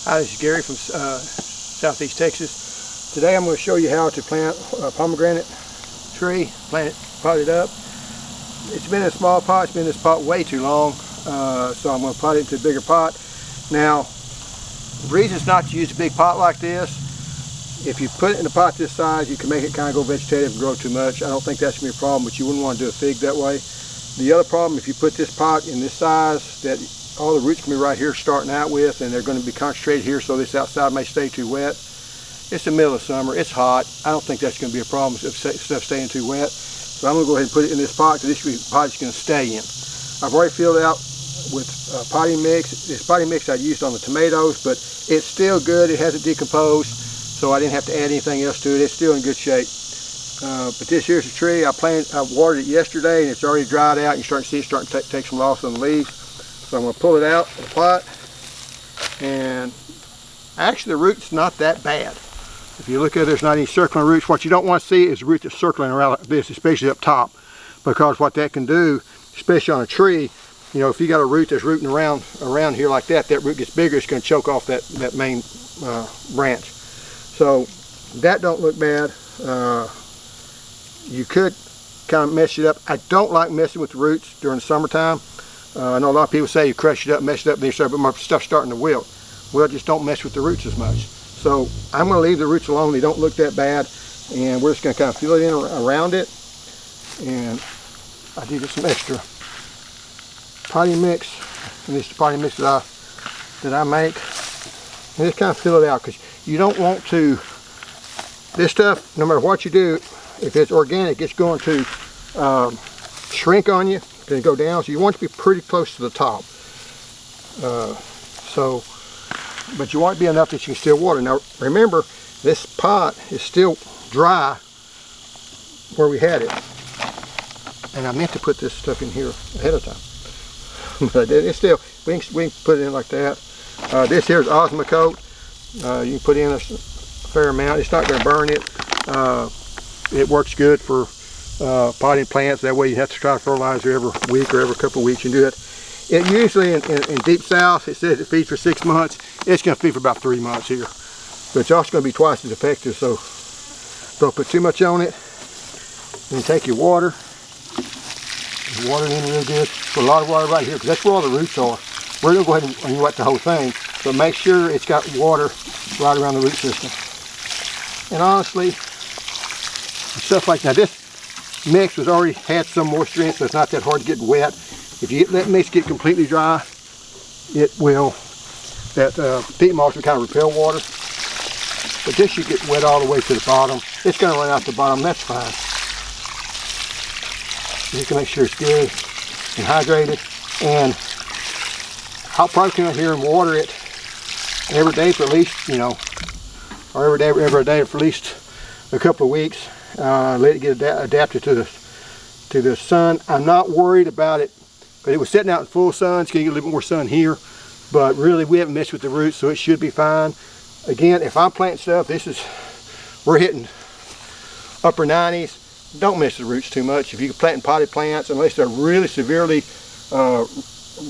Hi, this is Gary from Southeast Texas. Today I'm going to show you how to plant a pomegranate tree, pot it up. It's been in a small pot, it's been in this pot way too long, so I'm going to pot it into a bigger pot. Now, the reason it's not to use a big pot like this, if you put it in a pot this size, you can make it kind of go vegetative and grow too much. I don't think that's going to be a problem, but you wouldn't want to do a fig that way. The other problem, if you put this pot in this size, that all the roots can be right here starting out with, and they're going to be concentrated here, so this outside may stay too wet. It's the middle of summer, it's hot. I don't think that's going to be a problem if stuff staying too wet. So I'm going to go ahead and put it in this pot, because this pot is going to stay in. I've already filled it out with potting mix. This potting mix I used on the tomatoes, but it's still good. It hasn't decomposed, so I didn't have to add anything else to it. It's still in good shape. But this here's the tree. I watered it yesterday, and it's already dried out. You start to see it starting to take some loss on the leaves. So I'm going to pull it out of the pot, and actually the root's not that bad. If you look at it, there's not any circling roots. What you don't want to see is roots that's circling around like this, especially up top, because what that can do, especially on a tree, you know, if you got a root that's rooting around here like that, that root gets bigger, it's going to choke off that main branch. So that don't look bad. You could kind of mess it up. I don't like messing with the roots during the summertime. I know a lot of people say you crush it up, mess it up, and you start, but my stuff's starting to wilt. Well, just don't mess with the roots as much. So I'm going to leave the roots alone. They don't look that bad, and we're just going to kind of fill it in around it. And I did get some extra potting mix, and this is the potting mix that I make. And just kind of fill it out, because you don't want to. This stuff, no matter what you do, if it's organic, it's going to shrink on you. And go down, so you want it to be pretty close to the top. But you want it to be enough that you can still water. Now remember, this pot is still dry where we had it, and I meant to put this stuff in here ahead of time, but it's still, we can put it in like that. This here is Osmocote. You can put in a fair amount. It's not going to burn it. It works good for potting plants. That way you have to try to fertilize every week or every couple of weeks and do it. It usually in deep south, it says it feeds for 6 months. It's going to feed for about 3 months here, but it's also going to be twice as effective. So don't put too much on it. Then take your water, and water it in real good. Put a lot of water right here, because that's where all the roots are. We're going to go ahead and wet the whole thing, but make sure it's got water right around the root system. And honestly, stuff like that, this mix was already had some moisture in it, so it's not that hard to get wet. If you let mix get completely dry, it will, peat moss will kind of repel water. But this should get wet all the way to the bottom. It's going to run out the bottom, that's fine. You can make sure it's good and hydrated. And I'll probably come out here and water it every day for at least, you know, or every day for at least a couple of weeks. Let it get adapted to the sun. I'm not worried about it, but it was sitting out in full sun. It's going to get a little bit more sun here, but really we haven't messed with the roots, so it should be fine. Again, if I'm planting stuff, we're hitting upper 90s. Don't mess with the roots too much. If you're planting potted plants, unless they're really severely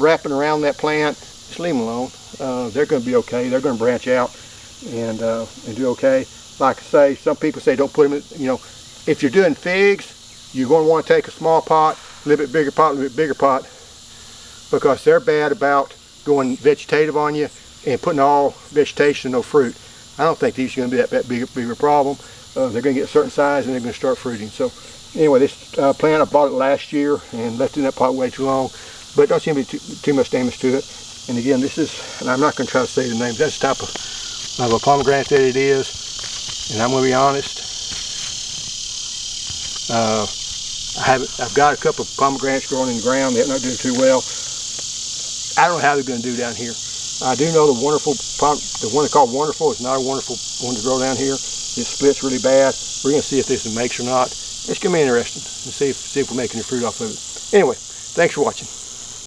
wrapping around that plant, just leave them alone. They're going to be okay. They're going to branch out and do okay. Like I say, some people say don't put them in, you know, if you're doing figs, you're going to want to take a small pot, a little bit bigger pot, a little bit bigger pot, because they're bad about going vegetative on you and putting all vegetation and no fruit. I don't think these are going to be that big a problem. They're going to get a certain size and they're going to start fruiting. So anyway, this plant, I bought it last year and left it in that pot way too long, but it don't seem to be too much damage to it. And again, this is, and I'm not going to try to say the names, that's the type of a pomegranate that it is. And I'm going to be honest, I've got a couple of pomegranates growing in the ground. They're not doing too well. I don't know how they're going to do down here. I do know the one they call Wonderful is not a wonderful one to grow down here. It splits really bad. We're going to see if this makes or not. It's going to be interesting to see if we're making any fruit off of it. Anyway, thanks for watching.